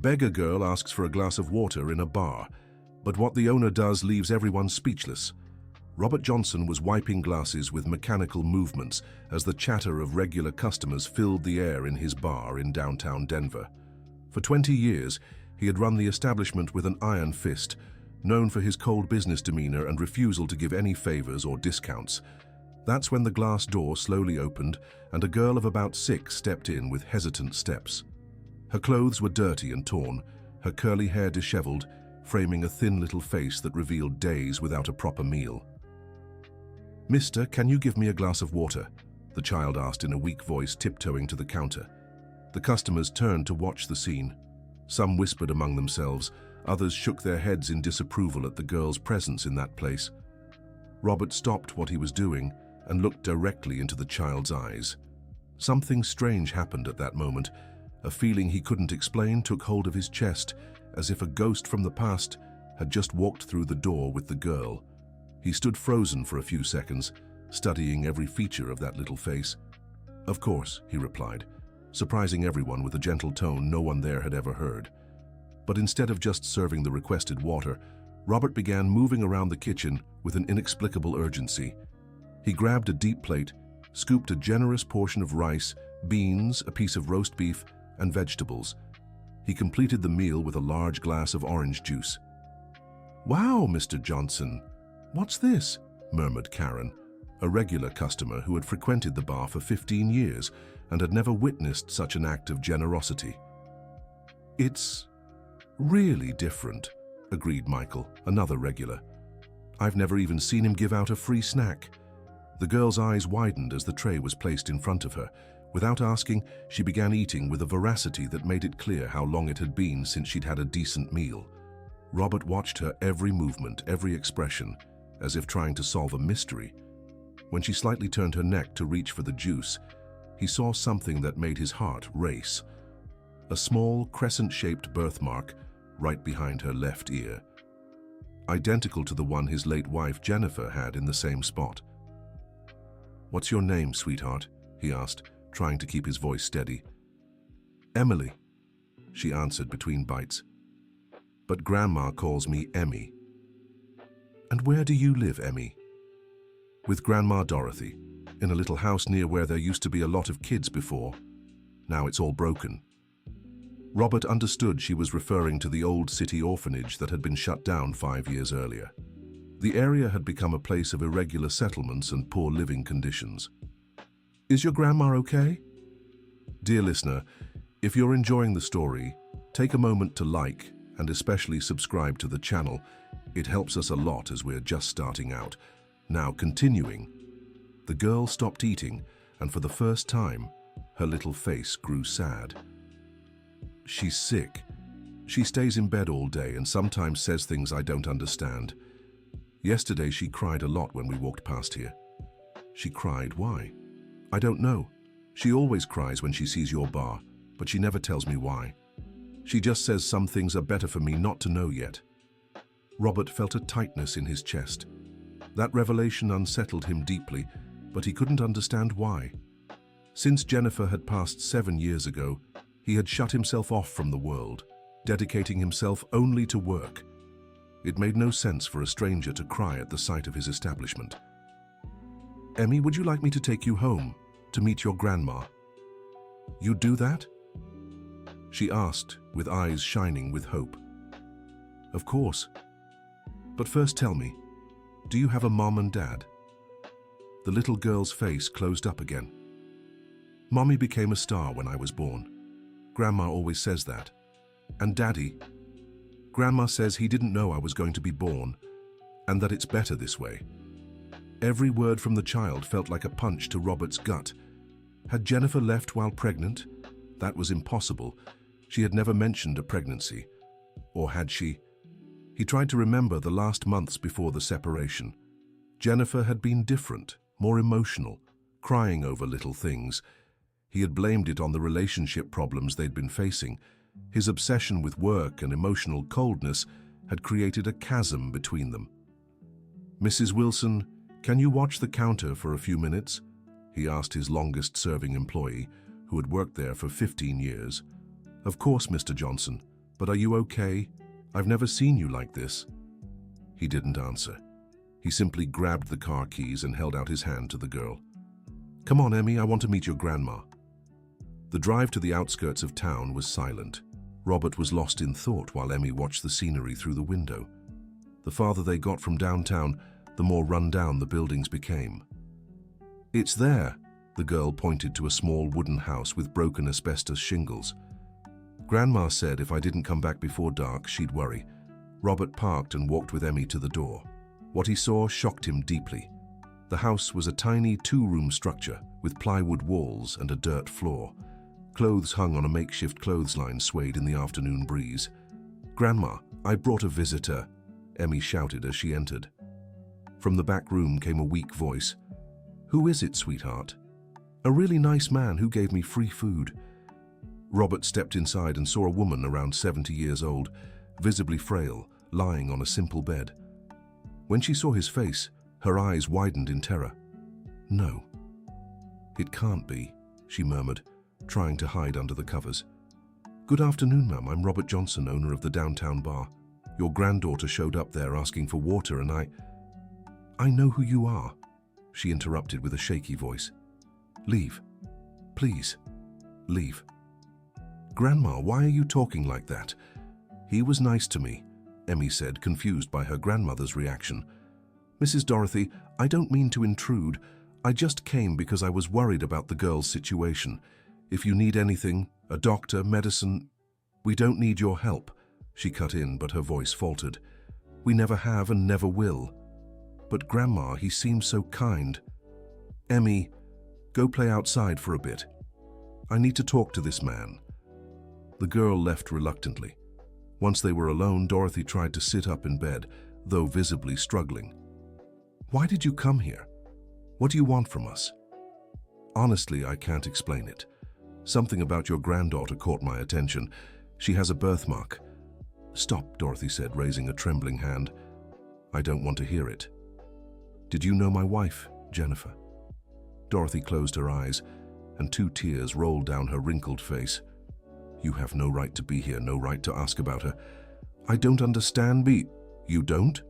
beggar girl asks for a glass of water in a bar, but what the owner does leaves everyone speechless. Robert Johnson was wiping glasses with mechanical movements as the chatter of regular customers filled the air in his bar in downtown Denver. For 20 years, he had run the establishment with an iron fist, known for his cold business demeanor and refusal to give any favors or discounts. That's when the glass door slowly opened and a girl of about 6 stepped in with hesitant steps. Her clothes were dirty and torn, her curly hair disheveled, framing a thin little face that revealed days without a proper meal. "Mister, can you give me a glass of water?" the child asked in a weak voice, tiptoeing to the counter. The customers turned to watch the scene. Some whispered among themselves, others shook their heads in disapproval at the girl's presence in that place. Robert stopped what he was doing and looked directly into the child's eyes. Something strange happened at that moment. A feeling he couldn't explain took hold of his chest, as if a ghost from the past had just walked through the door with the girl. He stood frozen for a few seconds, studying every feature of that little face. "Of course," he replied, surprising everyone with a gentle tone no one there had ever heard. But instead of just serving the requested water, Robert began moving around the kitchen with an inexplicable urgency. He grabbed a deep plate, scooped a generous portion of rice, beans, a piece of roast beef, and vegetables. He completed the meal with a large glass of orange juice. "Wow, Mr. Johnson, what's this?" murmured Karen, a regular customer who had frequented the bar for 15 years and had never witnessed such an act of generosity. "It's really different," agreed Michael, another regular. "I've never even seen him give out a free snack." The girl's eyes widened as the tray was placed in front of her. Without asking, she began eating with a voracity that made it clear how long it had been since she'd had a decent meal. Robert watched her every movement, every expression, as if trying to solve a mystery. When she slightly turned her neck to reach for the juice, he saw something that made his heart race. A small, crescent-shaped birthmark right behind her left ear, identical to the one his late wife Jennifer had in the same spot. "What's your name, sweetheart?" he asked, trying to keep his voice steady. "Emily," she answered between bites. "But Grandma calls me Emmy." "And where do you live, Emmy?" "With Grandma Dorothy, in a little house near where there used to be a lot of kids before. Now it's all broken." Robert understood she was referring to the old city orphanage that had been shut down 5 years earlier. The area had become a place of irregular settlements and poor living conditions. "Is your grandma okay?" Dear listener, if you're enjoying the story, take a moment to like and especially subscribe to the channel. It helps us a lot as we're just starting out. Now continuing. The girl stopped eating, and for the first time, her little face grew sad. "She's sick. She stays in bed all day and sometimes says things I don't understand. Yesterday she cried a lot when we walked past here." "She cried? Why?" "I don't know. She always cries when she sees your bar, but she never tells me why. She just says some things are better for me not to know yet." Robert felt a tightness in his chest. That revelation unsettled him deeply, but he couldn't understand why. Since Jennifer had passed 7 years ago, he had shut himself off from the world, dedicating himself only to work. It made no sense for a stranger to cry at the sight of his establishment. "Emmy, would you like me to take you home, to meet your grandma?" "You'd do that?" she asked, with eyes shining with hope. "Of course. But first tell me, do you have a mom and dad?" The little girl's face closed up again. "Mommy became a star when I was born. Grandma always says that. And Daddy? Grandma says he didn't know I was going to be born, and that it's better this way." Every word from the child felt like a punch to Robert's gut. Had Jennifer left while pregnant? That was impossible. She had never mentioned a pregnancy. Or had she? He tried to remember the last months before the separation. Jennifer had been different, more emotional, crying over little things. He had blamed it on the relationship problems they'd been facing. His obsession with work and emotional coldness had created a chasm between them. "Mrs. Wilson, can you watch the counter for a few minutes?" he asked his longest-serving employee, who had worked there for 15 years. "Of course, Mr. Johnson," "But are you okay? I've never seen you like this." He didn't answer. He simply grabbed the car keys and held out his hand to the girl. "Come on, Emmy, I want to meet your grandma." The drive to the outskirts of town was silent. Robert was lost in thought while Emmy watched the scenery through the window. The farther they got from downtown, the more run down the buildings became. "It's there," the girl pointed to a small wooden house with broken asbestos shingles. "Grandma said if I didn't come back before dark, she'd worry." Robert parked and walked with Emmy to the door. What he saw shocked him deeply. The house was a tiny two-room structure with plywood walls and a dirt floor. Clothes hung on a makeshift clothesline swayed in the afternoon breeze. "Grandma, I brought a visitor," Emmy shouted as she entered. From the back room came a weak voice. "Who is it, sweetheart?" "A really nice man who gave me free food." Robert stepped inside and saw a woman around 70 years old, visibly frail, lying on a simple bed. When she saw his face, her eyes widened in terror. "No, it can't be," she murmured, trying to hide under the covers. "Good afternoon, ma'am. I'm Robert Johnson, owner of the downtown bar. Your granddaughter showed up there asking for water and I know who you are," she interrupted with a shaky voice. "Leave. Please, leave." "Grandma, why are you talking like that?" "He was nice to me," Emmy said, confused by her grandmother's reaction. "Mrs. Dorothy, I don't mean to intrude. I just came because I was worried about the girl's situation. If you need anything, a doctor, medicine—" "We don't need your help," she cut in, but her voice faltered. "We never have and never will." "But Grandma, he seems so kind." "Emmy, go play outside for a bit. I need to talk to this man." The girl left reluctantly. Once they were alone, Dorothy tried to sit up in bed, though visibly struggling. "Why did you come here? What do you want from us?" "Honestly, I can't explain it. Something about your granddaughter caught my attention. She has a birthmark." "Stop," Dorothy said, raising a trembling hand. "I don't want to hear it." "Did you know my wife, Jennifer?" Dorothy closed her eyes, and 2 tears rolled down her wrinkled face. "You have no right to be here, no right to ask about her." "I don't understand me." "You don't?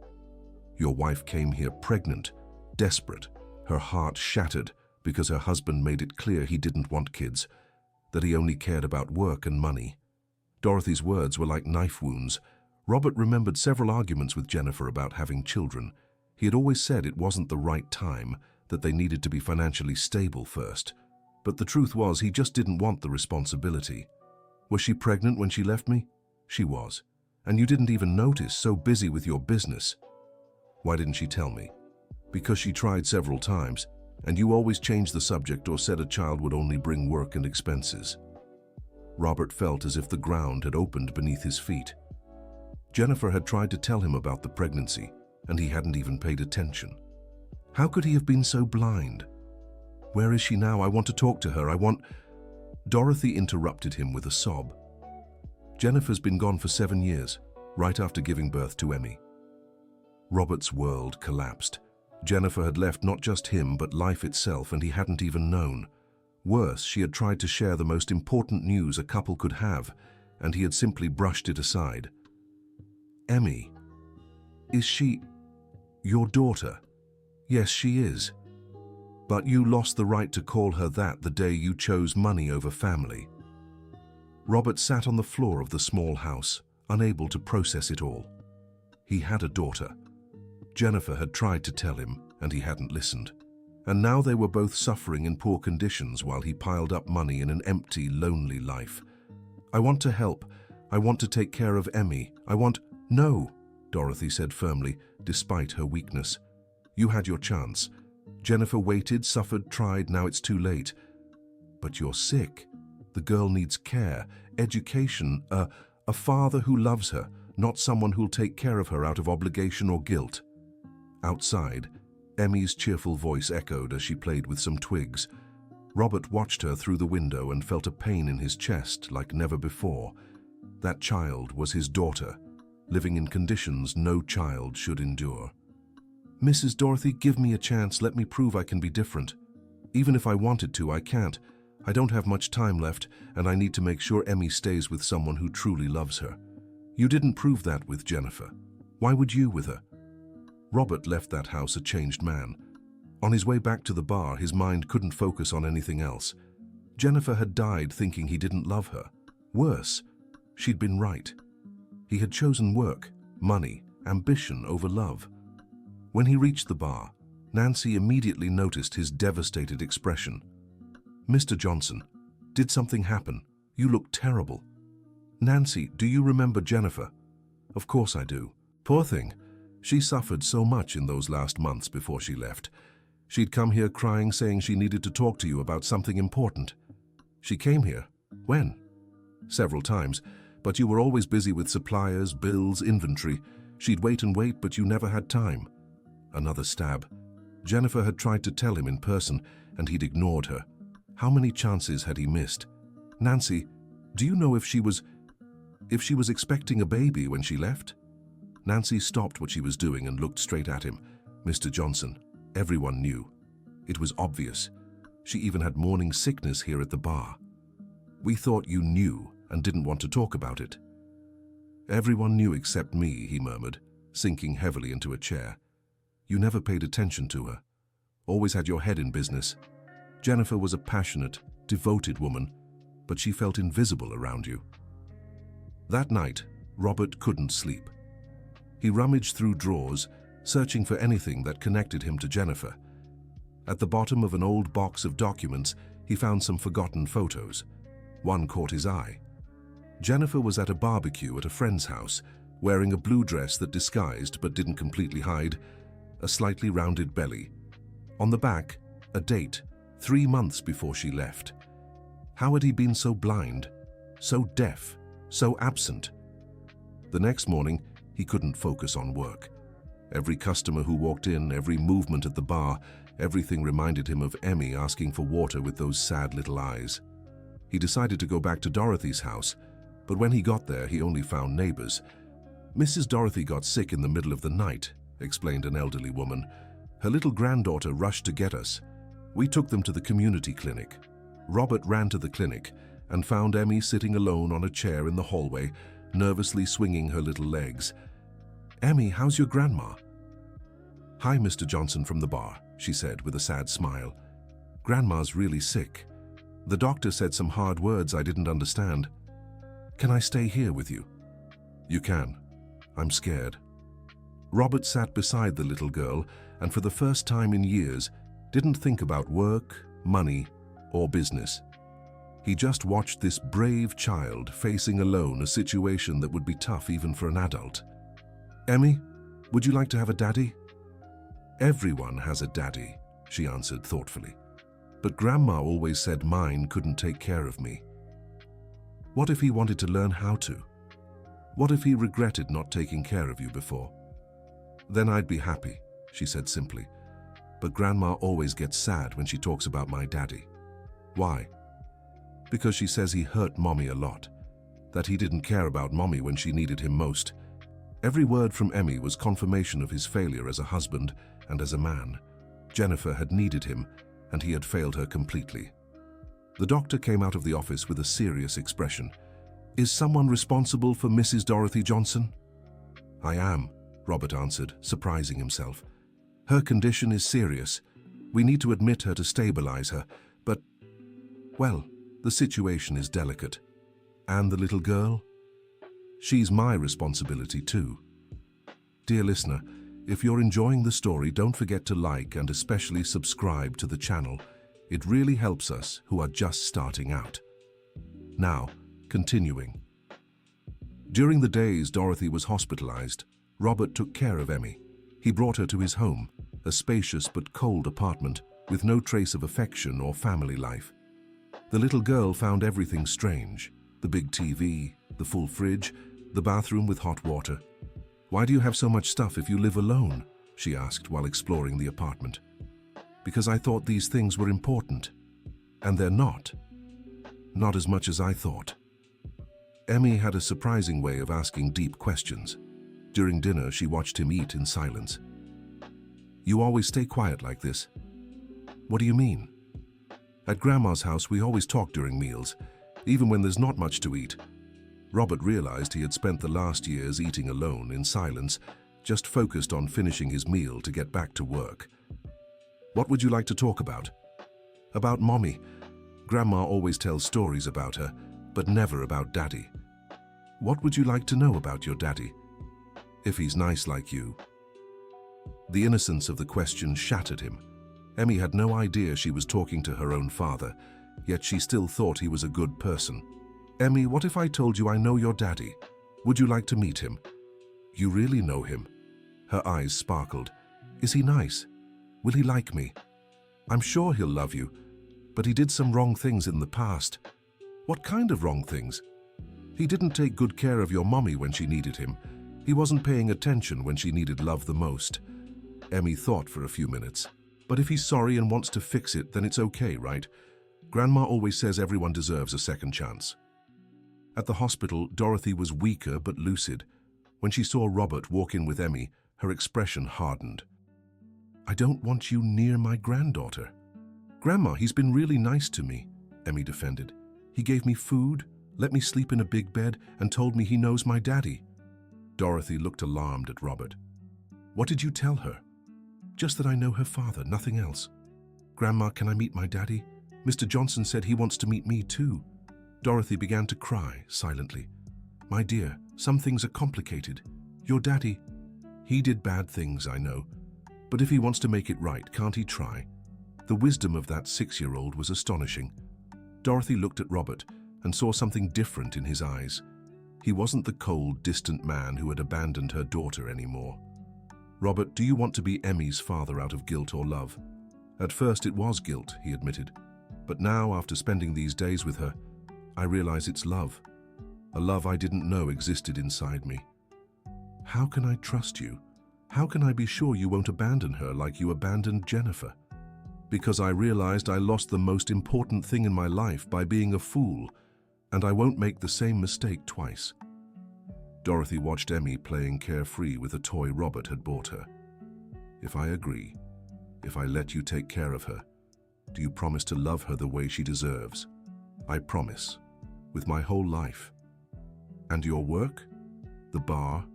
Your wife came here pregnant, desperate, her heart shattered because her husband made it clear he didn't want kids, that he only cared about work and money." Dorothy's words were like knife wounds. Robert remembered several arguments with Jennifer about having children. He had always said it wasn't the right time, that they needed to be financially stable first. But the truth was, he just didn't want the responsibility. "Was she pregnant when she left me?" "She was. And you didn't even notice, so busy with your business." "Why didn't she tell me?" "Because she tried several times, and you always changed the subject or said a child would only bring work and expenses." Robert felt as if the ground had opened beneath his feet. Jennifer had tried to tell him about the pregnancy, and he hadn't even paid attention. How could he have been so blind? "Where is she now? I want to talk to her. I want—" Dorothy interrupted him with a sob. "Jennifer's been gone for 7 years, right after giving birth to Emmy." Robert's world collapsed. Jennifer had left not just him, but life itself, and he hadn't even known. Worse, she had tried to share the most important news a couple could have, and he had simply brushed it aside. "Emmy, is she your daughter?" "Yes, she is. But you lost the right to call her that the day you chose money over family." Robert sat on the floor of the small house, unable to process it all. He had a daughter. Jennifer had tried to tell him, and he hadn't listened. And now they were both suffering in poor conditions while he piled up money in an empty, lonely life. "I want to help. I want to take care of Emmy. I want—" "No," Dorothy said firmly, despite her weakness. "You had your chance. Jennifer waited, suffered, tried, now it's too late. But you're sick. The girl needs care, education, a father who loves her, not someone who'll take care of her out of obligation or guilt." Outside, Emmy's cheerful voice echoed as she played with some twigs. Robert watched her through the window and felt a pain in his chest like never before. That child was his daughter, living in conditions no child should endure. "Mrs. Dorothy, give me a chance. Let me prove I can be different. Even if I wanted to, I can't. I don't have much time left, and I need to make sure Emmy stays with someone who truly loves her." You didn't prove that with Jennifer. Why would you with her? Robert left that house a changed man. On his way back to the bar, his mind couldn't focus on anything else. Jennifer had died thinking he didn't love her. Worse, she'd been right. He had chosen work, money, ambition over love. When he reached the bar, Nancy immediately noticed his devastated expression. "Mr. Johnson, did something happen? You look terrible." "Nancy, do you remember Jennifer?" "Of course I do. Poor thing. She suffered so much in those last months before she left. She'd come here crying, saying she needed to talk to you about something important. She came here. When?" "Several times, but you were always busy with suppliers, bills, inventory. She'd wait and wait, but you never had time." Another stab. Jennifer had tried to tell him in person, and he'd ignored her. How many chances had he missed? "Nancy, do you know if she was expecting a baby when she left?" Nancy stopped what she was doing and looked straight at him. "Mr. Johnson, everyone knew. It was obvious. She even had morning sickness here at the bar. We thought you knew and didn't want to talk about it." "Everyone knew except me," he murmured, sinking heavily into a chair. "You never paid attention to her. Always had your head in business. Jennifer was a passionate, devoted woman, but she felt invisible around you." That night, Robert couldn't sleep. He rummaged through drawers, searching for anything that connected him to Jennifer. At the bottom of an old box of documents, he found some forgotten photos. One caught his eye. Jennifer was at a barbecue at a friend's house, wearing a blue dress that disguised but didn't completely hide a slightly rounded belly. On the back, a date, 3 months before she left. How had he been so blind, so deaf, so absent? The next morning, he couldn't focus on work. Every customer who walked in, every movement at the bar, everything reminded him of Emmy asking for water with those sad little eyes. He decided to go back to Dorothy's house, but when he got there, he only found neighbors. "Mrs. Dorothy got sick in the middle of the night," explained an elderly woman. "Her little granddaughter rushed to get us. We took them to the community clinic." Robert ran to the clinic and found Emmy sitting alone on a chair in the hallway, nervously swinging her little legs. "Emmy, how's your grandma?" "Hi, Mr. Johnson from the bar," she said with a sad smile. "Grandma's really sick. The doctor said some hard words I didn't understand. Can I stay here with you?" "You can. I'm scared." Robert sat beside the little girl and for the first time in years didn't think about work, money, or business. He just watched this brave child facing alone a situation that would be tough even for an adult. "Emmy, would you like to have a daddy?" "Everyone has a daddy," she answered thoughtfully. "But Grandma always said mine couldn't take care of me." "What if he wanted to learn how to? What if he regretted not taking care of you before?" "Then I'd be happy," she said simply. "But Grandma always gets sad when she talks about my daddy." "Why?" "Because she says he hurt Mommy a lot, that he didn't care about Mommy when she needed him most." Every word from Emmy was confirmation of his failure as a husband and as a man. Jennifer had needed him, and he had failed her completely. The doctor came out of the office with a serious expression. "Is someone responsible for Mrs. Dorothy Johnson?" "I am," Robert answered, surprising himself. "Her condition is serious. We need to admit her to stabilize her, but, well, the situation is delicate. And the little girl? She's my responsibility too." Dear listener, if you're enjoying the story, don't forget to like and especially subscribe to the channel. It really helps us who are just starting out. Now, continuing. During the days Dorothy was hospitalized, Robert took care of Emmy. He brought her to his home, a spacious but cold apartment with no trace of affection or family life. The little girl found everything strange: the big TV, the full fridge, the bathroom with hot water. "Why do you have so much stuff if you live alone?" she asked while exploring the apartment. "Because I thought these things were important. And they're not. Not as much as I thought." Emmy had a surprising way of asking deep questions. During dinner, she watched him eat in silence. "You always stay quiet like this." "What do you mean?" "At Grandma's house, we always talk during meals, even when there's not much to eat." Robert realized he had spent the last years eating alone in silence, just focused on finishing his meal to get back to work. "What would you like to talk about?" "About Mommy. Grandma always tells stories about her, but never about Daddy." "What would you like to know about your daddy?" "If he's nice like you." The innocence of the question shattered him. Emmy had no idea she was talking to her own father, yet she still thought he was a good person. "Emmy, what if I told you I know your daddy? Would you like to meet him?" "You really know him?" Her eyes sparkled. "Is he nice? Will he like me?" "I'm sure he'll love you, but he did some wrong things in the past." "What kind of wrong things?" "He didn't take good care of your mommy when she needed him. He wasn't paying attention when she needed love the most." Emmy thought for a few minutes. "But if he's sorry and wants to fix it, then it's okay, right? Grandma always says everyone deserves a second chance." At the hospital, Dorothy was weaker but lucid. When she saw Robert walk in with Emmy, her expression hardened. "I don't want you near my granddaughter." "Grandma, he's been really nice to me," Emmy defended. "He gave me food, let me sleep in a big bed, and told me he knows my daddy." Dorothy looked alarmed at Robert. "What did you tell her?" "Just that I know her father, nothing else." "Grandma, can I meet my daddy? Mr. Johnson said he wants to meet me too." Dorothy began to cry silently. "My dear, some things are complicated. Your daddy, he did bad things, I know. But if he wants to make it right, can't he try?" The wisdom of that 6-year-old was astonishing. Dorothy looked at Robert and saw something different in his eyes. He wasn't the cold, distant man who had abandoned her daughter anymore. "Robert, do you want to be Emmy's father out of guilt or love?" "At first it was guilt," he admitted. "But now, after spending these days with her, I realize it's love. A love I didn't know existed inside me." "How can I trust you? How can I be sure you won't abandon her like you abandoned Jennifer?" "Because I realized I lost the most important thing in my life by being a fool, and I won't make the same mistake twice." Dorothy watched Emmy playing carefree with a toy Robert had bought her. "If I agree, if I let you take care of her, do you promise to love her the way she deserves?" "I promise, with my whole life." "And your work? The bar?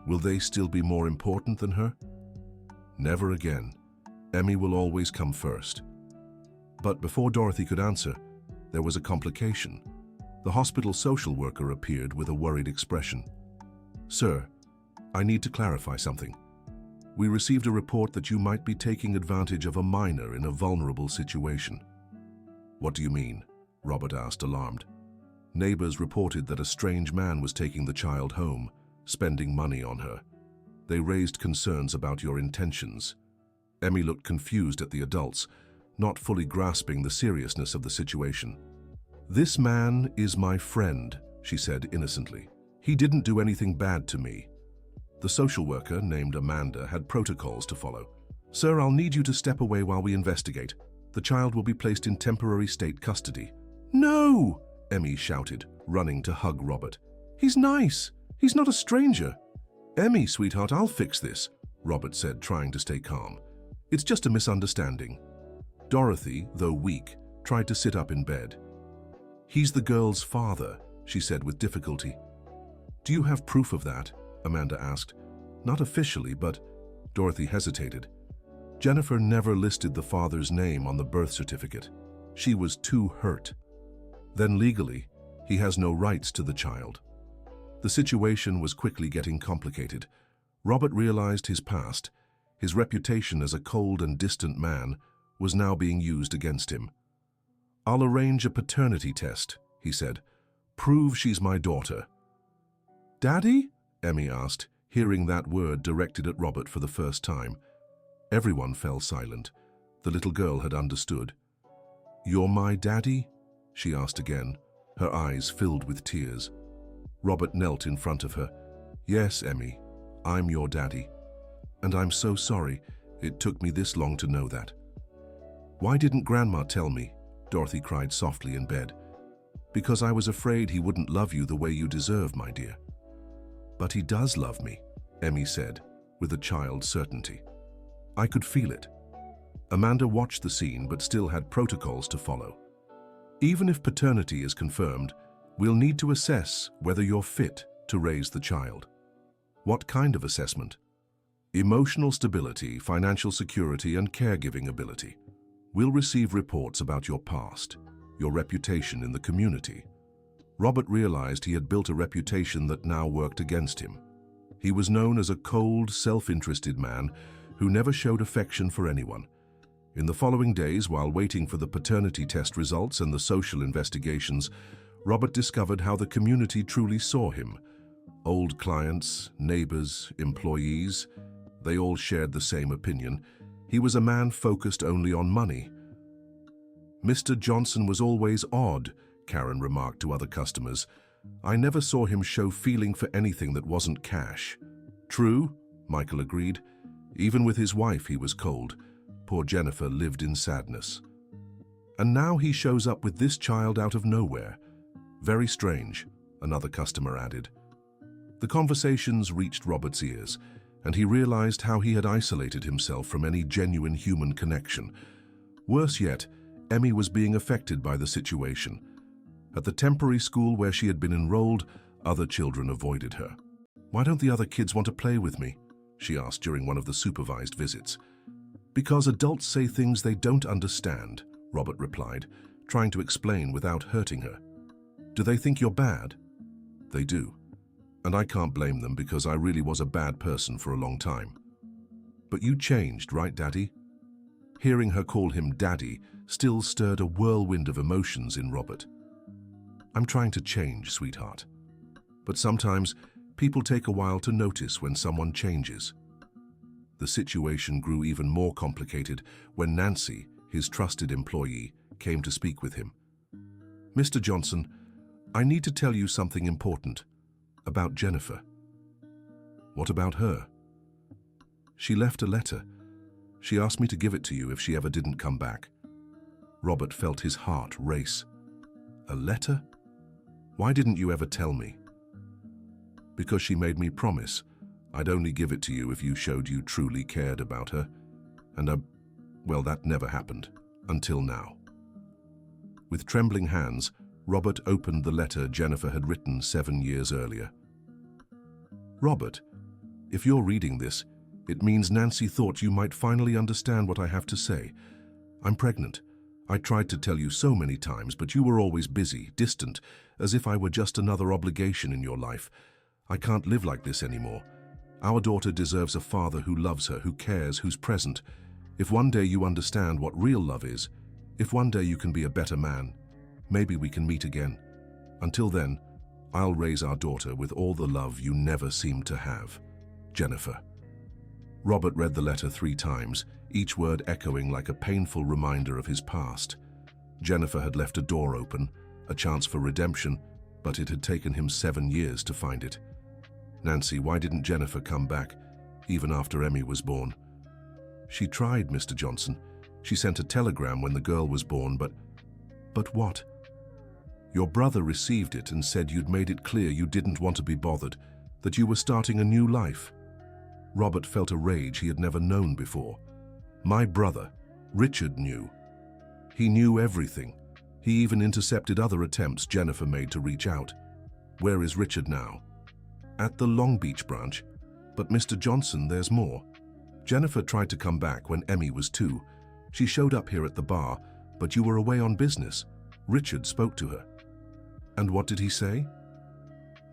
Will they still be more important than her?" "Never again. Emmy will always come first." But before Dorothy could answer, there was a complication. The hospital social worker appeared with a worried expression. "Sir, I need to clarify something. We received a report that you might be taking advantage of a minor in a vulnerable situation." "What do you mean?" Robert asked, alarmed. "Neighbors reported that a strange man was taking the child home, spending money on her. They raised concerns about your intentions." Emmy looked confused at the adults, not fully grasping the seriousness of the situation. "This man is my friend," she said innocently. "He didn't do anything bad to me." The social worker, named Amanda, had protocols to follow. "Sir, I'll need you to step away while we investigate. The child will be placed in temporary state custody." "No!" Emmy shouted, running to hug Robert. "He's nice. He's not a stranger." "Emmy, sweetheart, I'll fix this," Robert said, trying to stay calm. "It's just a misunderstanding." Dorothy, though weak, tried to sit up in bed. "He's the girl's father," she said with difficulty. "Do you have proof of that?" Amanda asked. "Not officially, but—" Dorothy hesitated. "Jennifer never listed the father's name on the birth certificate. She was too hurt. Then legally, he has no rights to the child." The situation was quickly getting complicated. Robert realized his past. His reputation as a cold and distant man was now being used against him. "I'll arrange a paternity test," he said. "Prove she's my daughter." "Daddy?" Emmy asked, hearing that word directed at Robert for the first time. Everyone fell silent. The little girl had understood. "You're my daddy?" she asked again, her eyes filled with tears. Robert knelt in front of her. "Yes, Emmy, I'm your daddy. And I'm so sorry it took me this long to know that." "Why didn't Grandma tell me?" Dorothy cried softly in bed. "Because I was afraid he wouldn't love you the way you deserve, my dear." "But he does love me," Emmy said, with a child's certainty. "I could feel it." Amanda watched the scene but still had protocols to follow. "Even if paternity is confirmed, We'll need to assess whether you're fit to raise the child. What kind of assessment? Emotional stability, financial security, and caregiving ability. We'll receive reports about your past, your reputation in the community. Robert realized he had built a reputation that now worked against him. He was known as a cold, self-interested man who never showed affection for anyone. In the following days, while waiting for the paternity test results and the social investigations, Robert discovered how the community truly saw him. Old clients, neighbors, employees, they all shared the same opinion. He was a man focused only on money. "Mr. Johnson was always odd," Karen remarked to other customers. "I never saw him show feeling for anything that wasn't cash." "True," Michael agreed. "Even with his wife he was cold. Poor Jennifer lived in sadness. And now he shows up with this child out of nowhere. Very strange," another customer added. The conversations reached Robert's ears, and he realized how he had isolated himself from any genuine human connection. Worse yet, Emmy was being affected by the situation. At the temporary school where she had been enrolled, other children avoided her. "Why don't the other kids want to play with me?" she asked during one of the supervised visits. "Because adults say things they don't understand," Robert replied, trying to explain without hurting her. "Do they think you're bad?" "They do. And I can't blame them because I really was a bad person for a long time." "But you changed, right, Daddy?" Hearing her call him Daddy still stirred a whirlwind of emotions in Robert. "I'm trying to change, sweetheart. But sometimes people take a while to notice when someone changes." The situation grew even more complicated when Nancy, his trusted employee, came to speak with him. "Mr. Johnson, I need to tell you something important. About Jennifer." "What about her?" "She left a letter. She asked me to give it to you if she ever didn't come back." Robert felt his heart race. "A letter? Why didn't you ever tell me?" "Because she made me promise I'd only give it to you if you showed you truly cared about her. And well, that never happened. Until now." With trembling hands, Robert opened the letter Jennifer had written 7 years earlier. "Robert, if you're reading this, it means Nancy thought you might finally understand what I have to say. I'm pregnant. I tried to tell you so many times, but you were always busy, distant, as if I were just another obligation in your life. I can't live like this anymore. Our daughter deserves a father who loves her, who cares, who's present. If one day you understand what real love is, if one day you can be a better man, maybe we can meet again. Until then, I'll raise our daughter with all the love you never seemed to have. Jennifer." Robert read the letter 3 times, each word echoing like a painful reminder of his past. Jennifer had left a door open, a chance for redemption, but it had taken him 7 years to find it. "Nancy, why didn't Jennifer come back, even after Emmy was born?" "She tried, Mr. Johnson. She sent a telegram when the girl was born, but..." "But what?" "Your brother received it and said you'd made it clear you didn't want to be bothered, that you were starting a new life." Robert felt a rage he had never known before. My brother, Richard, knew. He knew everything. He even intercepted other attempts Jennifer made to reach out. Where is Richard now? At the Long Beach branch. But Mr. Johnson, there's more. Jennifer tried to come back when Emmy was 2. She showed up here at the bar, but you were away on business. Richard spoke to her. And what did he say?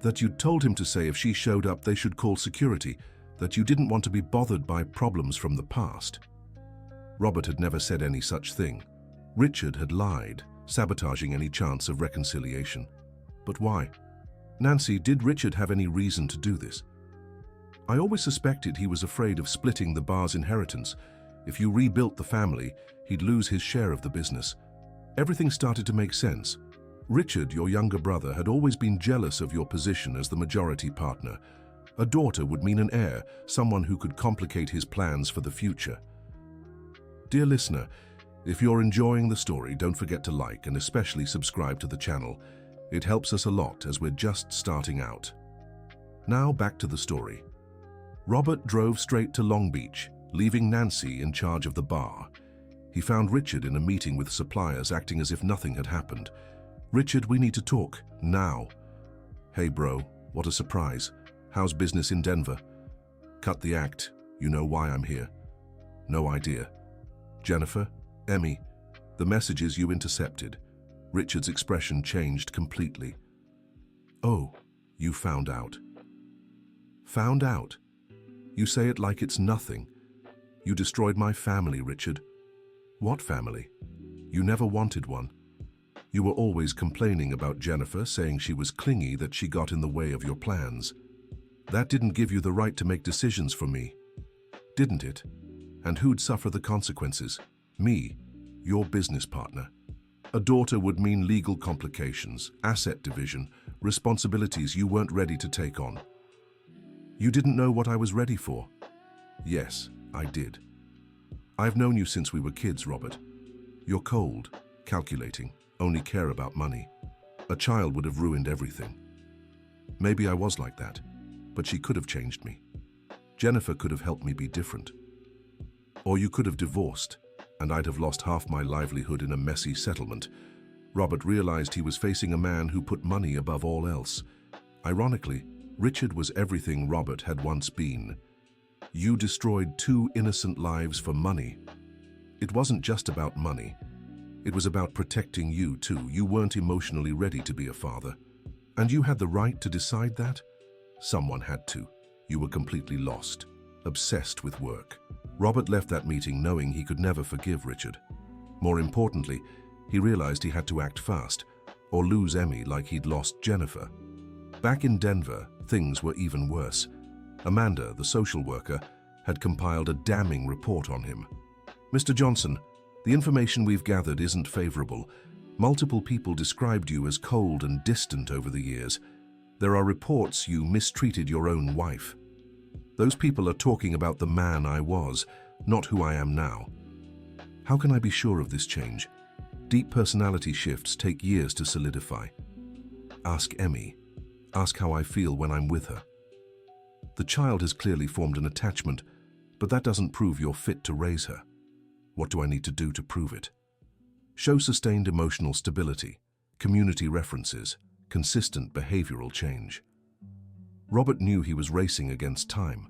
That you'd told him to say if she showed up they should call security, that you didn't want to be bothered by problems from the past. Robert had never said any such thing. Richard had lied, sabotaging any chance of reconciliation. But why? Nancy, did Richard have any reason to do this? I always suspected he was afraid of splitting the bar's inheritance. If you rebuilt the family, he'd lose his share of the business. Everything started to make sense. Richard, your younger brother, had always been jealous of your position as the majority partner. A daughter would mean an heir, someone who could complicate his plans for the future. Dear listener, if you're enjoying the story, don't forget to like and especially subscribe to the channel. It helps us a lot as we're just starting out. Now back to the story. Robert drove straight to Long Beach, leaving Nancy in charge of the bar. He found Richard in a meeting with suppliers, acting as if nothing had happened. Richard, we need to talk, now. Hey bro, what a surprise. How's business in Denver? Cut the act, you know why I'm here. No idea. Jennifer, Emmy, the messages you intercepted. Richard's expression changed completely. Oh, you found out. Found out? You say it like it's nothing. You destroyed my family, Richard. What family? You never wanted one. You were always complaining about Jennifer, saying she was clingy, that she got in the way of your plans. That didn't give you the right to make decisions for me, didn't it? And who'd suffer the consequences? Me, your business partner. A daughter would mean legal complications, asset division, responsibilities you weren't ready to take on. You didn't know what I was ready for. Yes, I did. I've known you since we were kids, Robert. You're cold, calculating, only care about money. A child would have ruined everything. Maybe I was like that, but she could have changed me. Jennifer could have helped me be different. Or you could have divorced, and I'd have lost half my livelihood in a messy settlement. Robert realized he was facing a man who put money above all else. Ironically, Richard was everything Robert had once been. You destroyed 2 innocent lives for money. It wasn't just about money. It was about protecting you too. You weren't emotionally ready to be a father. And you had the right to decide that? Someone had to. You were completely lost, obsessed with work. Robert left that meeting knowing he could never forgive Richard. More importantly, he realized he had to act fast, or lose Emmy like he'd lost Jennifer. Back in Denver, things were even worse. Amanda, the social worker, had compiled a damning report on him. Mr. Johnson, the information we've gathered isn't favorable. Multiple people described you as cold and distant over the years. There are reports you mistreated your own wife. Those people are talking about the man I was, not who I am now. How can I be sure of this change? Deep personality shifts take years to solidify. Ask Emmy. Ask how I feel when I'm with her. The child has clearly formed an attachment, but that doesn't prove you're fit to raise her. What do I need to do to prove it? Show sustained emotional stability, community references, consistent behavioral change. Robert knew he was racing against time.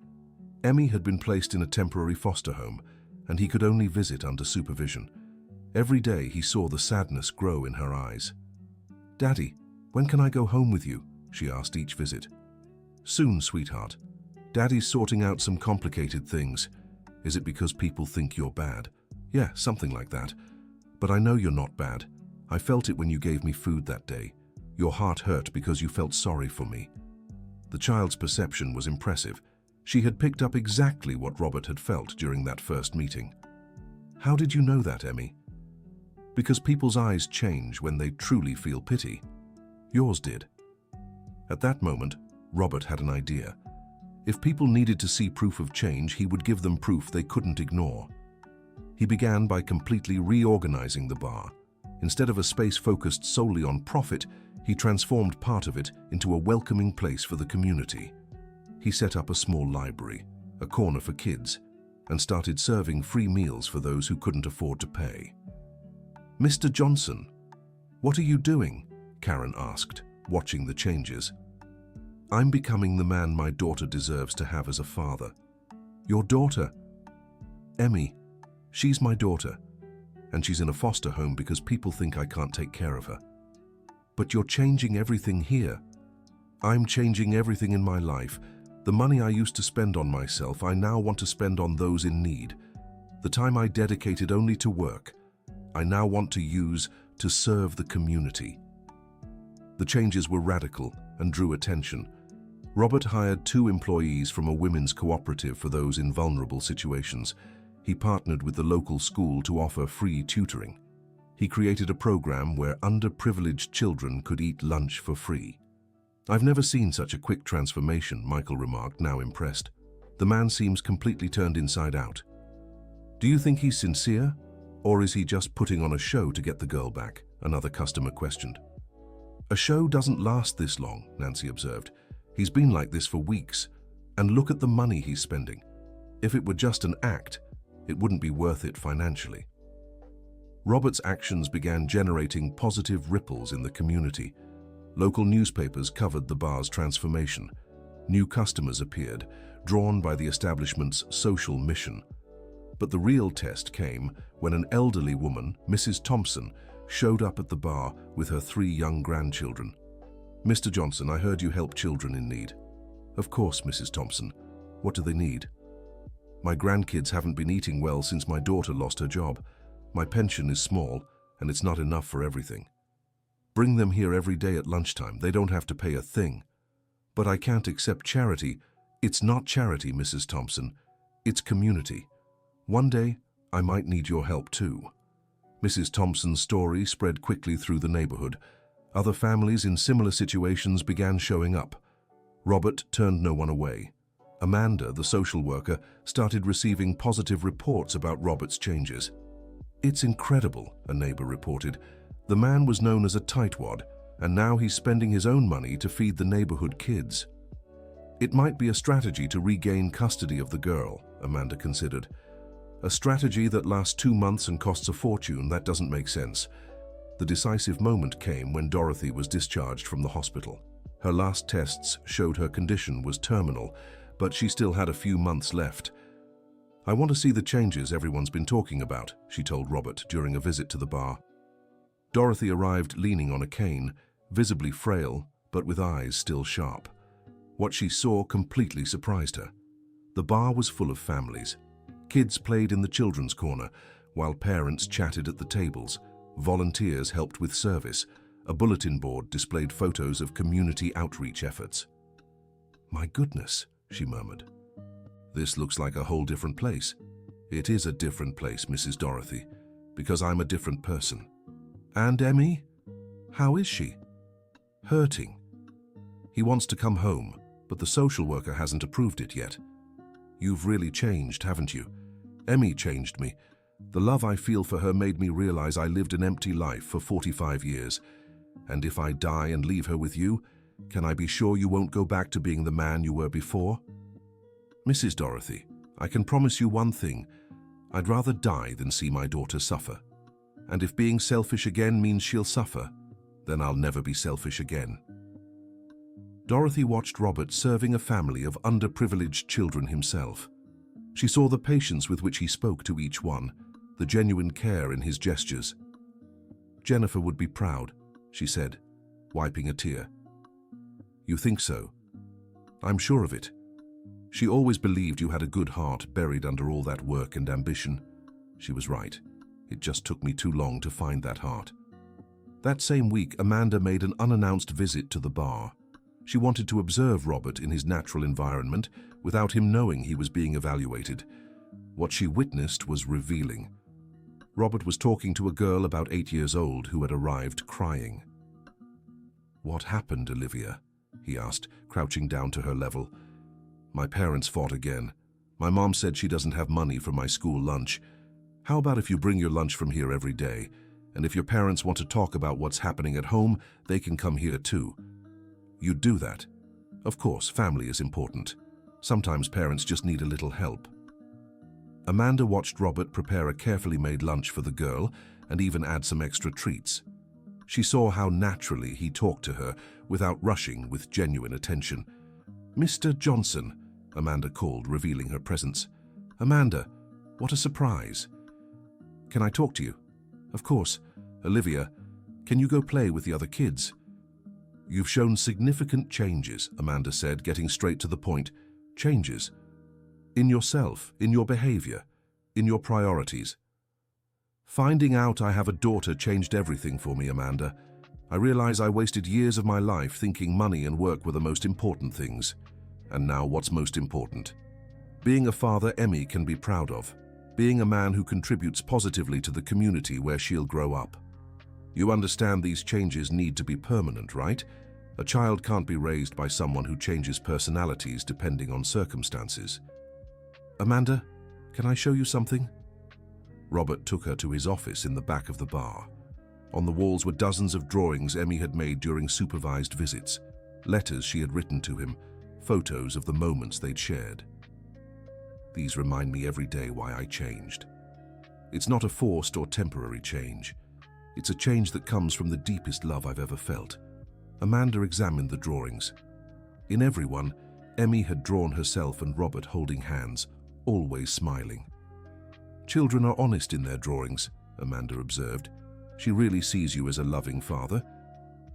Emmy had been placed in a temporary foster home, and he could only visit under supervision. Every day he saw the sadness grow in her eyes. "Daddy, when can I go home with you?" she asked each visit. "Soon, sweetheart. Daddy's sorting out some complicated things. Is it because people think you're bad?" "Yeah, something like that. But I know you're not bad. I felt it when you gave me food that day. Your heart hurt because you felt sorry for me." The child's perception was impressive. She had picked up exactly what Robert had felt during that first meeting. "How did you know that, Emmy?" "Because people's eyes change when they truly feel pity. Yours did." At that moment, Robert had an idea. If people needed to see proof of change, he would give them proof they couldn't ignore. He began by completely reorganizing the bar. Instead of a space focused solely on profit, he transformed part of it into a welcoming place for the community. He set up a small library, a corner for kids, and started serving free meals for those who couldn't afford to pay. "Mr. Johnson, what are you doing?" Karen asked, watching the changes. "I'm becoming the man my daughter deserves to have as a father." "Your daughter?" "Emmy. She's my daughter, and she's in a foster home because people think I can't take care of her." "But you're changing everything here." "I'm changing everything in my life. The money I used to spend on myself, I now want to spend on those in need. The time I dedicated only to work, I now want to use to serve the community." The changes were radical and drew attention. Robert hired 2 employees from a women's cooperative for those in vulnerable situations. He partnered with the local school to offer free tutoring. He created a program where underprivileged children could eat lunch for free. "I've never seen such a quick transformation," Michael remarked, now impressed. "The man seems completely turned inside out." "Do you think he's sincere? Or is he just putting on a show to get the girl back?" another customer questioned. "A show doesn't last this long," Nancy observed. "He's been like this for weeks. And look at the money he's spending. If it were just an act, it wouldn't be worth it financially." Robert's actions began generating positive ripples in the community. Local newspapers covered the bar's transformation. New customers appeared, drawn by the establishment's social mission. But the real test came when an elderly woman, Mrs. Thompson, showed up at the bar with her 3 young grandchildren. "Mr. Johnson, I heard you help children in need." "Of course, Mrs. Thompson. What do they need?" "My grandkids haven't been eating well since my daughter lost her job. My pension is small, and it's not enough for everything. Bring them here every day at lunchtime. They don't have to pay a thing." "But I can't accept charity." "It's not charity, Mrs. Thompson. It's community. One day, I might need your help too." Mrs. Thompson's story spread quickly through the neighborhood. Other families in similar situations began showing up. Robert turned no one away. Amanda, the social worker, started receiving positive reports about Robert's changes. "It's incredible," a neighbor reported. "The man was known as a tightwad, and now he's spending his own money to feed the neighborhood kids." "It might be a strategy to regain custody of the girl," Amanda considered. "A strategy that lasts 2 months and costs a fortune, that doesn't make sense." The decisive moment came when Dorothy was discharged from the hospital. Her last tests showed her condition was terminal, but she still had a few months left. "I want to see the changes everyone's been talking about," she told Robert during a visit to the bar. Dorothy arrived leaning on a cane, visibly frail, but with eyes still sharp. What she saw completely surprised her. The bar was full of families. Kids played in the children's corner, while parents chatted at the tables. Volunteers helped with service. A bulletin board displayed photos of community outreach efforts. "My goodness," she murmured. "This looks like a whole different place." "It is a different place, Mrs. Dorothy, because I'm a different person." "And Emmy? How is she?" "Hurting. He wants to come home, but the social worker hasn't approved it yet." "You've really changed, haven't you?" "Emmy changed me. The love I feel for her made me realize I lived an empty life for 45 years. And if I die and leave her with you, can I be sure you won't go back to being the man you were before?" "Mrs. Dorothy, I can promise you one thing. I'd rather die than see my daughter suffer. And if being selfish again means she'll suffer, then I'll never be selfish again." Dorothy watched Robert serving a family of underprivileged children himself. She saw the patience with which he spoke to each one, the genuine care in his gestures. "Jennifer would be proud," she said, wiping a tear. "You think so?" "I'm sure of it. She always believed you had a good heart buried under all that work and ambition." She was right. It just took me too long to find that heart. That same week, Amanda made an unannounced visit to the bar. She wanted to observe Robert in his natural environment without him knowing he was being evaluated. What she witnessed was revealing. Robert was talking to a girl about 8 years old who had arrived crying. "What happened, Olivia?" he asked, crouching down to her level. "My parents fought again. My mom said she doesn't have money for my school lunch. How about if you bring your lunch from here every day? And if your parents want to talk about what's happening at home, they can come here too." "You'd do that?" "Of course, family is important. Sometimes parents just need a little help." Amanda watched Robert prepare a carefully made lunch for the girl and even add some extra treats. She saw how naturally he talked to her without rushing, with genuine attention. "Mr. Johnson," Amanda called, revealing her presence. "Amanda, what a surprise." "Can I talk to you?" "Of course. Olivia, can you go play with the other kids?" "You've shown significant changes," Amanda said, getting straight to the point. "Changes? In yourself, in your behavior, in your priorities." "Finding out I have a daughter changed everything for me, Amanda. I realize I wasted years of my life thinking money and work were the most important things. And now what's most important? Being a father Emmy can be proud of. Being a man who contributes positively to the community where she'll grow up. You understand these changes need to be permanent, right? A child can't be raised by someone who changes personalities depending on circumstances." "Amanda, can I show you something?" Robert took her to his office in the back of the bar. On the walls were dozens of drawings Emmy had made during supervised visits, letters she had written to him, photos of the moments they'd shared. "These remind me every day why I changed." It's not a forced or temporary change. It's a change that comes from the deepest love I've ever felt. Amanda examined the drawings. In every one, Emmy had drawn herself and Robert holding hands, always smiling. "Children are honest in their drawings," Amanda observed. "She really sees you as a loving father,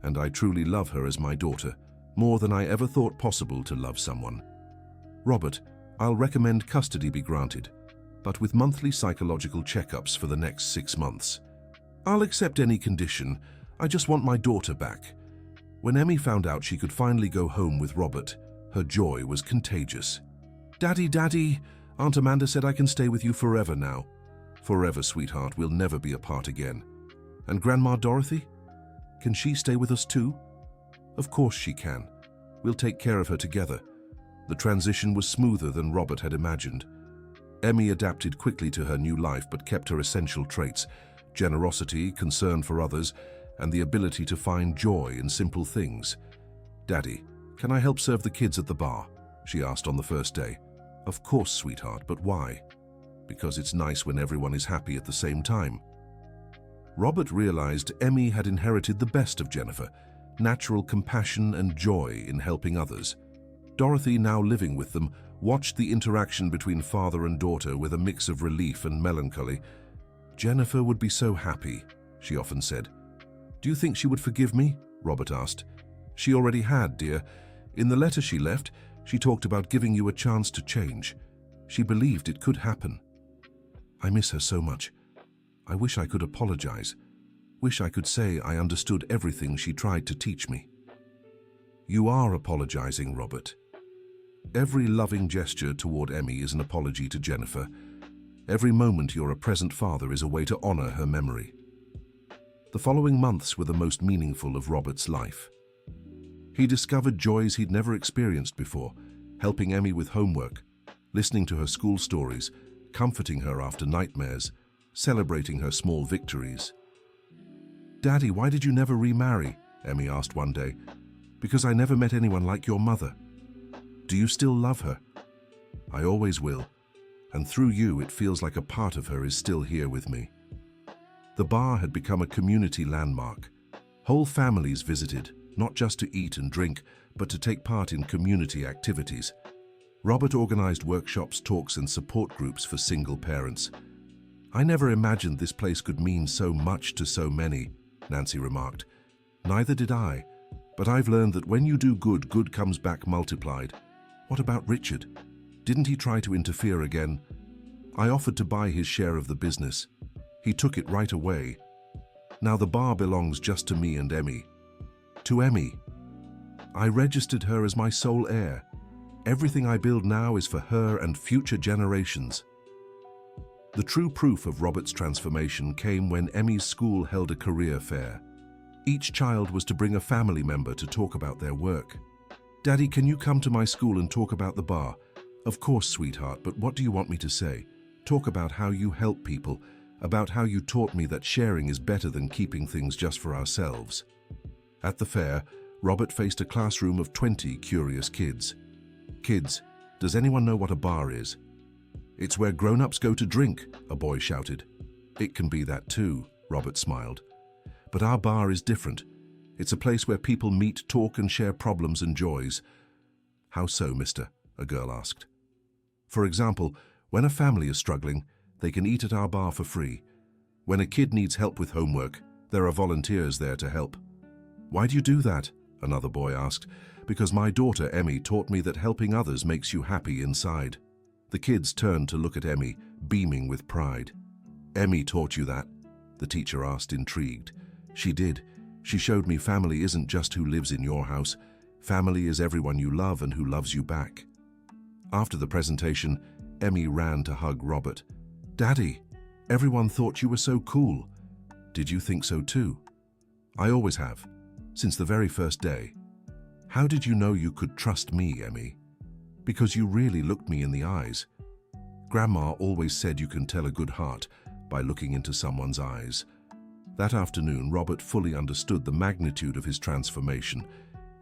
and I truly love her as my daughter, more than I ever thought possible to love someone. Robert, I'll recommend custody be granted, but with monthly psychological checkups for the next 6 months. I'll accept any condition. I just want my daughter back." When Emmy found out she could finally go home with Robert, her joy was contagious. "Daddy, Daddy, Aunt Amanda said I can stay with you forever now." "Forever, sweetheart, we'll never be apart again." "And Grandma Dorothy? Can she stay with us too?" "Of course she can. We'll take care of her together." The transition was smoother than Robert had imagined. Emmy adapted quickly to her new life but kept her essential traits: generosity, concern for others, and the ability to find joy in simple things. "Daddy, can I help serve the kids at the bar?" she asked on the first day. "Of course, sweetheart, but why?" "Because it's nice when everyone is happy at the same time." Robert realized Emmy had inherited the best of Jennifer: natural compassion and joy in helping others. Dorothy, now living with them, watched the interaction between father and daughter with a mix of relief and melancholy. "Jennifer would be so happy," she often said. "Do you think she would forgive me?" Robert asked. "She already had, dear. In the letter she left, she talked about giving you a chance to change. She believed it could happen." "I miss her so much. I wish I could apologize. Wish I could say I understood everything she tried to teach me." "You are apologizing, Robert." Every loving gesture toward Emmy is an apology to Jennifer. Every moment you're a present father is a way to honor her memory. The following months were the most meaningful of Robert's life. He discovered joys he'd never experienced before, helping Emmy with homework, listening to her school stories, comforting her after nightmares, celebrating her small victories. "Daddy, why did you never remarry?" Emmy asked one day. "Because I never met anyone like your mother." "Do you still love her?" "I always will, and through you it feels like a part of her is still here with me." The bar had become a community landmark. Whole families visited, not just to eat and drink, but to take part in community activities. Robert organized workshops, talks, and support groups for single parents. "I never imagined this place could mean so much to so many," Nancy remarked. "Neither did I, but I've learned that when you do good, good comes back multiplied." "What about Richard? Didn't he try to interfere again?" "I offered to buy his share of the business. He took it right away. Now the bar belongs just to me and Emmy." "To Emmy? I registered her as my sole heir. Everything I build now is for her and future generations." The true proof of Robert's transformation came when Emmy's school held a career fair. Each child was to bring a family member to talk about their work. "Daddy, can you come to my school and talk about the bar?" "Of course, sweetheart, but what do you want me to say?" "Talk about how you help people, about how you taught me that sharing is better than keeping things just for ourselves." At the fair, Robert faced a classroom of 20 curious kids. "Kids, does anyone know what a bar is?" "It's where grown-ups go to drink," a boy shouted. "It can be that too," Robert smiled. "But our bar is different. It's a place where people meet, talk, and share problems and joys." "How so, mister?" a girl asked. "For example, when a family is struggling, they can eat at our bar for free. When a kid needs help with homework, there are volunteers there to help." "Why do you do that?" another boy asked. "Because my daughter, Emmy, taught me that helping others makes you happy inside." The kids turned to look at Emmy, beaming with pride. "Emmy taught you that?" the teacher asked, intrigued. "She did. She showed me family isn't just who lives in your house. Family is everyone you love and who loves you back." After the presentation, Emmy ran to hug Robert. "Daddy, everyone thought you were so cool." "Did you think so too?" "I always have, since the very first day." "How did you know you could trust me, Emmy?" "Because you really looked me in the eyes. Grandma always said you can tell a good heart by looking into someone's eyes." That afternoon, Robert fully understood the magnitude of his transformation.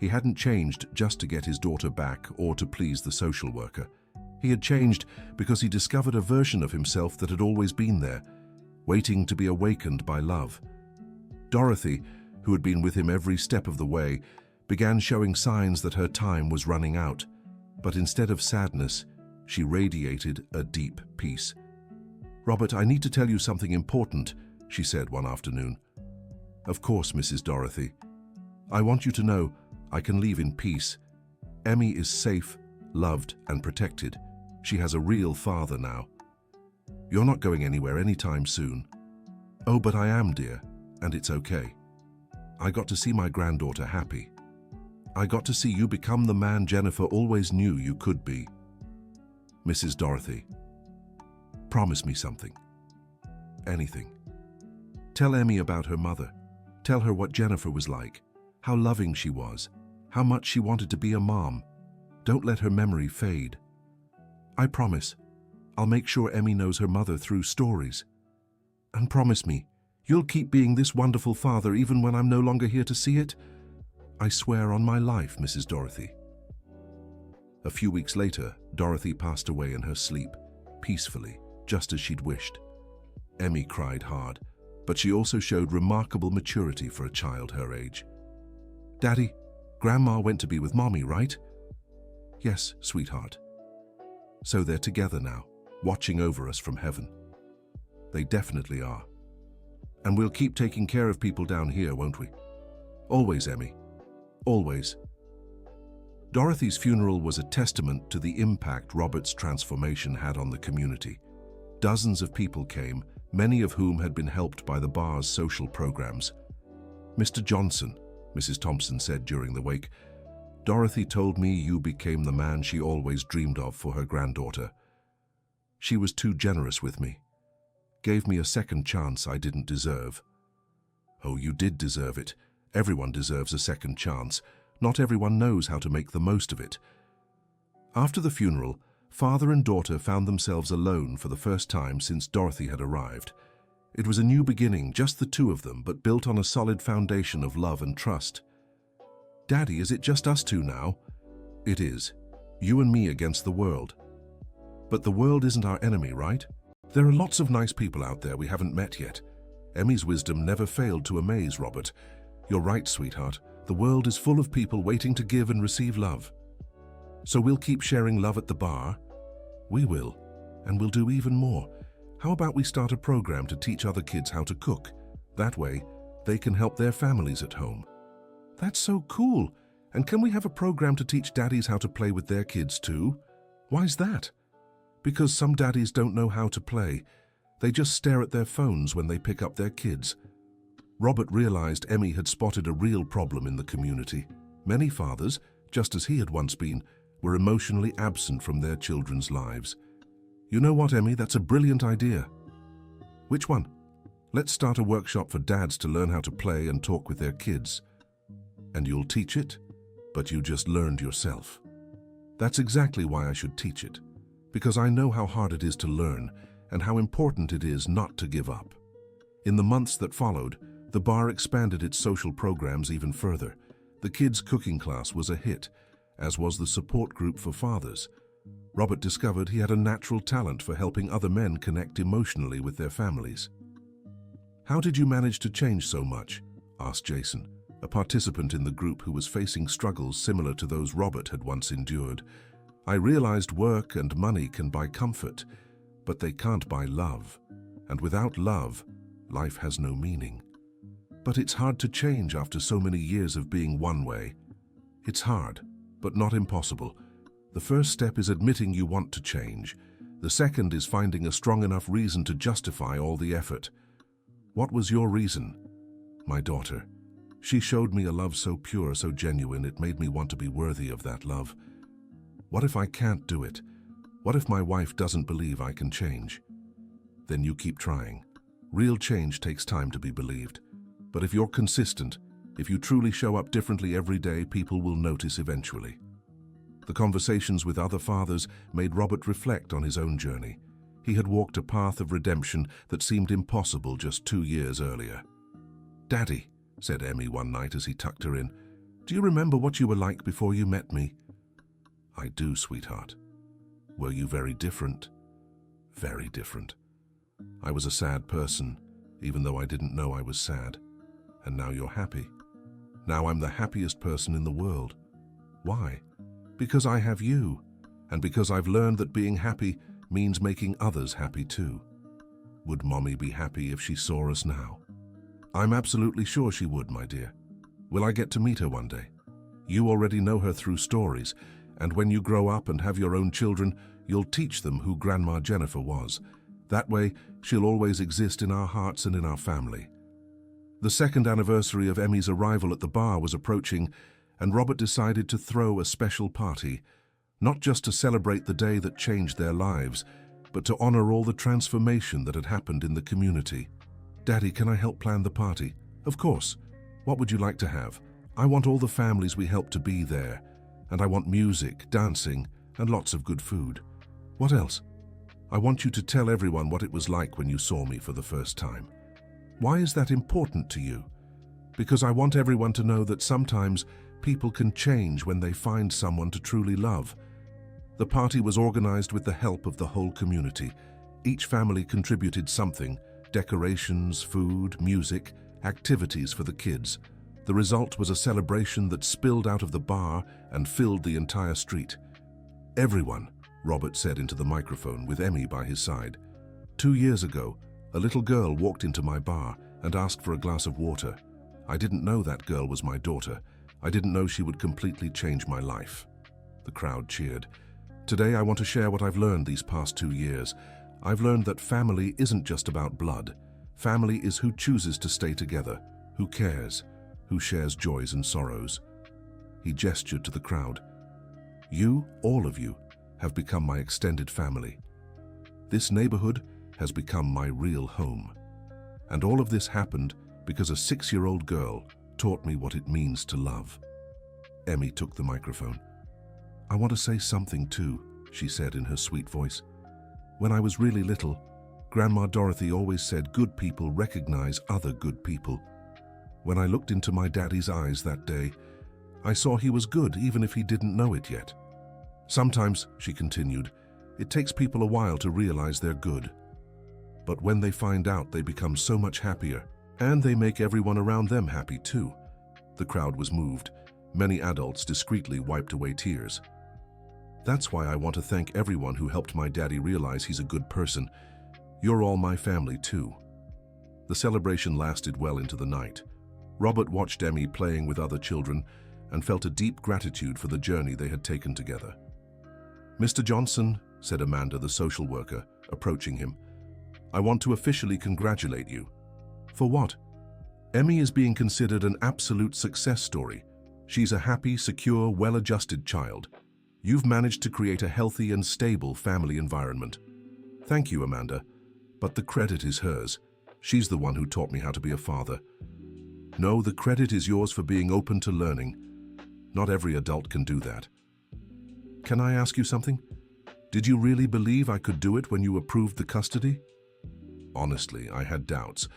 He hadn't changed just to get his daughter back or to please the social worker. He had changed because he discovered a version of himself that had always been there. waiting to be awakened by love. Dorothy, who had been with him every step of the way, began showing signs that her time was running out, but instead of sadness, she radiated a deep peace. "Robert, I need to tell you something important," she said one afternoon. "Of course, Mrs. Dorothy. I want you to know I can leave in peace. Emmy is safe, loved, and protected. She has a real father now. You're not going anywhere anytime soon." "Oh, but I am, dear, and it's okay. I got to see my granddaughter happy. I got to see you become the man Jennifer always knew you could be. Mrs. Dorothy, promise me something. Anything. Tell Emmy about her mother. Tell her what Jennifer was like, how loving she was, how much she wanted to be a mom. Don't let her memory fade. I promise, I'll make sure Emmy knows her mother through stories. And promise me, you'll keep being this wonderful father even when I'm no longer here to see it? I swear on my life, Mrs. Dorothy." A few weeks later, Dorothy passed away in her sleep, peacefully, just as she'd wished. Emmy cried hard, but she also showed remarkable maturity for a child her age. "Daddy, Grandma went to be with Mommy, right?" "Yes, sweetheart." "So they're together now, watching over us from heaven." "They definitely are. And we'll keep taking care of people down here, won't we? Always, Emmy. Always." Dorothy's funeral was a testament to the impact Robert's transformation had on the community. Dozens of people came, many of whom had been helped by the bar's social programs. "Mr. Johnson," Mrs. Thompson said during the wake, "Dorothy told me you became the man she always dreamed of for her granddaughter. She was too generous with me. Gave me a second chance I didn't deserve." "Oh, you did deserve it. Everyone deserves a second chance. Not everyone knows how to make the most of it." After the funeral, father and daughter found themselves alone for the first time since Dorothy had arrived. It was a new beginning, just the two of them, but built on a solid foundation of love and trust. "Daddy, is it just us two now?" "It is. You and me against the world." "But the world isn't our enemy, right? There are lots of nice people out there we haven't met yet. Emmy's wisdom never failed to amaze Robert. You're right, sweetheart. The world is full of people waiting to give and receive love. So we'll keep sharing love at the bar?" "We will, and we'll do even more. How about we start a program to teach other kids how to cook? That way, they can help their families at home." "That's so cool. And can we have a program to teach daddies how to play with their kids too?" "Why's that?" "Because some daddies don't know how to play. They just stare at their phones when they pick up their kids." Robert realized Emmy had spotted a real problem in the community. Many fathers, just as he had once been, were emotionally absent from their children's lives. "You know what, Emmy? That's a brilliant idea." "Which one?" "Let's start a workshop for dads to learn how to play and talk with their kids." "And you'll teach it? But you just learned yourself." "That's exactly why I should teach it. Because I know how hard it is to learn and how important it is not to give up." In the months that followed, the bar expanded its social programs even further. The kids' cooking class was a hit, as was the support group for fathers. Robert discovered he had a natural talent for helping other men connect emotionally with their families. "How did you manage to change so much?" asked Jason, a participant in the group who was facing struggles similar to those Robert had once endured. "I realized work and money can buy comfort, but they can't buy love. And without love, life has no meaning. But it's hard to change after so many years of being one way. It's hard, but not impossible. The first step is admitting you want to change. The second is finding a strong enough reason to justify all the effort." "What was your reason?" "My daughter. She showed me a love so pure, so genuine, it made me want to be worthy of that love. What if I can't do it? What if my wife doesn't believe I can change?" "Then you keep trying. Real change takes time to be believed. But if you're consistent, if you truly show up differently every day, people will notice eventually." The conversations with other fathers made Robert reflect on his own journey. He had walked a path of redemption that seemed impossible just 2 years earlier. "Daddy," said Emmy one night as he tucked her in, "do you remember what you were like before you met me?" "I do, sweetheart." "Were you very different?" "Very different." I was a sad person, even though I didn't know I was sad. And now you're happy. Now I'm the happiest person in the world. Why? Because I have you, and because I've learned that being happy means making others happy too. Would Mommy be happy if she saw us now? I'm absolutely sure she would, my dear. Will I get to meet her one day? You already know her through stories, and when you grow up and have your own children, you'll teach them who Grandma Jennifer was. That way, she'll always exist in our hearts and in our family. The second anniversary of Emmy's arrival at the bar was approaching, and Robert decided to throw a special party, not just to celebrate the day that changed their lives, but to honor all the transformation that had happened in the community. Daddy, can I help plan the party? Of course. What would you like to have? I want all the families we help to be there, and I want music, dancing, and lots of good food. What else? I want you to tell everyone what it was like when you saw me for the first time. Why is that important to you? Because I want everyone to know that sometimes people can change when they find someone to truly love. The party was organized with the help of the whole community. Each family contributed something: decorations, food, music, activities for the kids. The result was a celebration that spilled out of the bar and filled the entire street. Everyone, Robert said into the microphone with Emmy by his side. 2 years ago, a little girl walked into my bar and asked for a glass of water. I didn't know that girl was my daughter. I didn't know she would completely change my life. The crowd cheered. Today I want to share what I've learned these past 2 years. I've learned that family isn't just about blood. Family is who chooses to stay together, who cares, who shares joys and sorrows. He gestured to the crowd. You, all of you, have become my extended family. This neighborhood has become my real home. And all of this happened because a 6-year-old girl taught me what it means to love. Emmy took the microphone. I want to say something too, she said in her sweet voice. When I was really little, Grandma Dorothy always said good people recognize other good people. When I looked into my daddy's eyes that day, I saw he was good even if he didn't know it yet. Sometimes, she continued, it takes people a while to realize they're good. But when they find out, they become so much happier, and they make everyone around them happy too. The crowd was moved. Many adults discreetly wiped away tears. That's why I want to thank everyone who helped my daddy realize he's a good person. You're all my family too. The celebration lasted well into the night. Robert watched Emmy playing with other children and felt a deep gratitude for the journey they had taken together. Mr. Johnson, said Amanda, the social worker, approaching him, I want to officially congratulate you. For what? Emmy is being considered an absolute success story. She's a happy, secure, well-adjusted child. You've managed to create a healthy and stable family environment. Thank you, Amanda, but the credit is hers. She's the one who taught me how to be a father. No, the credit is yours for being open to learning. Not every adult can do that. Can I ask you something? Did you really believe I could do it when you approved the custody? Honestly, I had doubts,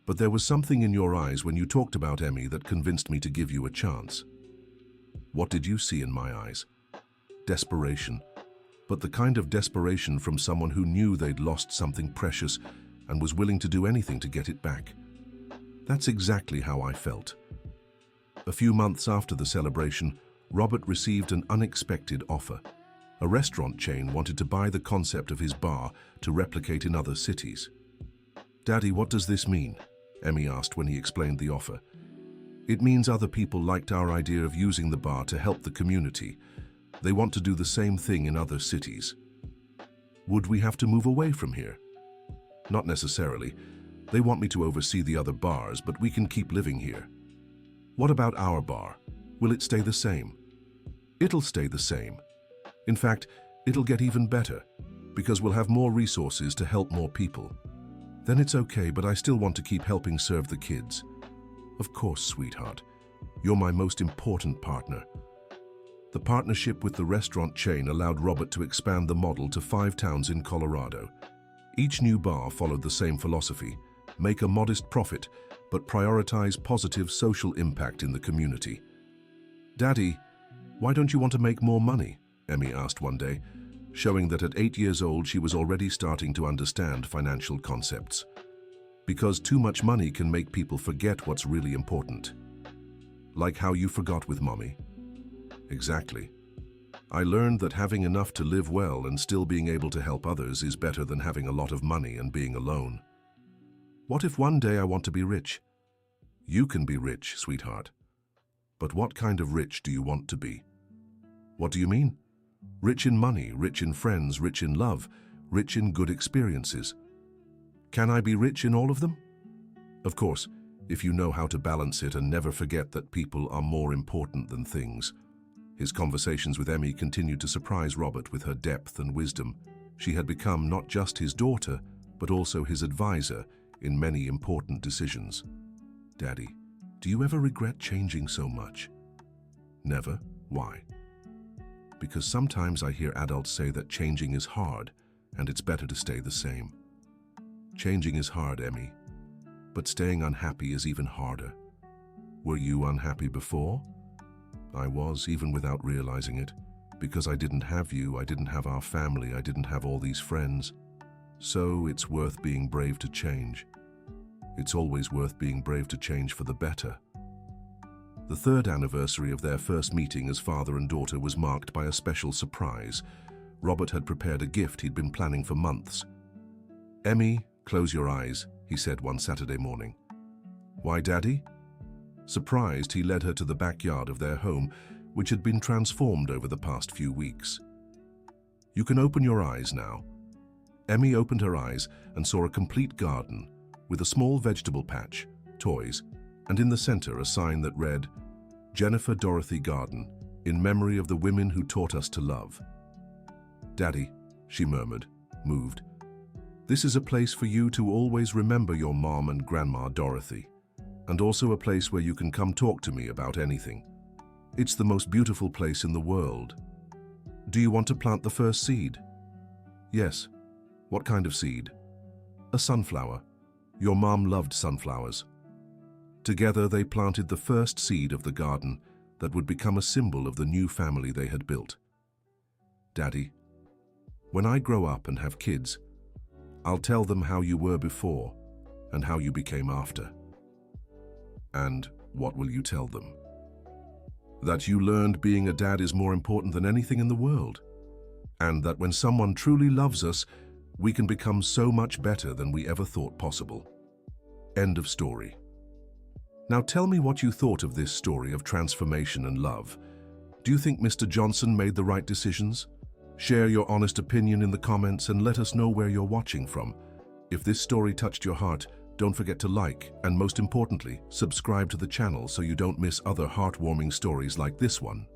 but there was something in your eyes when you talked about Emmy that convinced me to give you a chance. What did you see in my eyes? Desperation, but the kind of desperation from someone who knew they'd lost something precious and was willing to do anything to get it back. That's exactly how I felt. A few months after the celebration, Robert received an unexpected offer. A restaurant chain wanted to buy the concept of his bar to replicate in other cities. Daddy, what does this mean? Emmy asked when he explained the offer. It means other people liked our idea of using the bar to help the community. They want to do the same thing in other cities. Would we have to move away from here? Not necessarily. They want me to oversee the other bars, but we can keep living here. What about our bar? Will it stay the same? It'll stay the same. In fact, it'll get even better, because we'll have more resources to help more people. Then it's okay, but I still want to keep helping serve the kids. Of course, sweetheart. You're my most important partner. The partnership with the restaurant chain allowed Robert to expand the model to 5 towns in Colorado. Each new bar followed the same philosophy: make a modest profit, but prioritize positive social impact in the community. Daddy, why don't you want to make more money? Emmy asked one day. showing that at 8 years old she was already starting to understand financial concepts. Because too much money can make people forget what's really important. Like how you forgot with Mommy. Exactly. I learned that having enough to live well and still being able to help others is better than having a lot of money and being alone. What if one day I want to be rich? You can be rich, sweetheart. But what kind of rich do you want to be? What do you mean? Rich in money, rich in friends, rich in love, rich in good experiences. Can I be rich in all of them? Of course, if you know how to balance it and never forget that people are more important than things. His conversations with Emmy continued to surprise Robert with her depth and wisdom. She had become not just his daughter, but also his advisor in many important decisions. Daddy, do you ever regret changing so much? Never. Why? Because sometimes I hear adults say that changing is hard and it's better to stay the same. Changing is hard, Emmy, but staying unhappy is even harder. Were you unhappy before? I was, even without realizing it, because I didn't have you, I didn't have our family, I didn't have all these friends. So it's worth being brave to change. It's always worth being brave to change for the better. The third anniversary of their first meeting as father and daughter was marked by a special surprise. Robert had prepared a gift he'd been planning for months. Emmy, close your eyes, he said one Saturday morning. Why, Daddy? Surprised, he led her to the backyard of their home, which had been transformed over the past few weeks. You can open your eyes now. Emmy opened her eyes and saw a complete garden with a small vegetable patch, toys, and in the center a sign that read, Jennifer Dorothy Garden, in memory of the women who taught us to love. Daddy, she murmured, moved. This is a place for you to always remember your mom and Grandma Dorothy. And also a place where you can come talk to me about anything. It's the most beautiful place in the world. Do you want to plant the first seed? Yes. What kind of seed? A sunflower. Your mom loved sunflowers. Together they planted the first seed of the garden that would become a symbol of the new family they had built. Daddy, when I grow up and have kids, I'll tell them how you were before and how you became after. And what will you tell them? That you learned being a dad is more important than anything in the world. And that when someone truly loves us, we can become so much better than we ever thought possible. End of story. Now tell me what you thought of this story of transformation and love. Do you think Mr. Johnson made the right decisions? Share your honest opinion in the comments and let us know where you're watching from. If this story touched your heart, don't forget to like and, most importantly, subscribe to the channel so you don't miss other heartwarming stories like this one.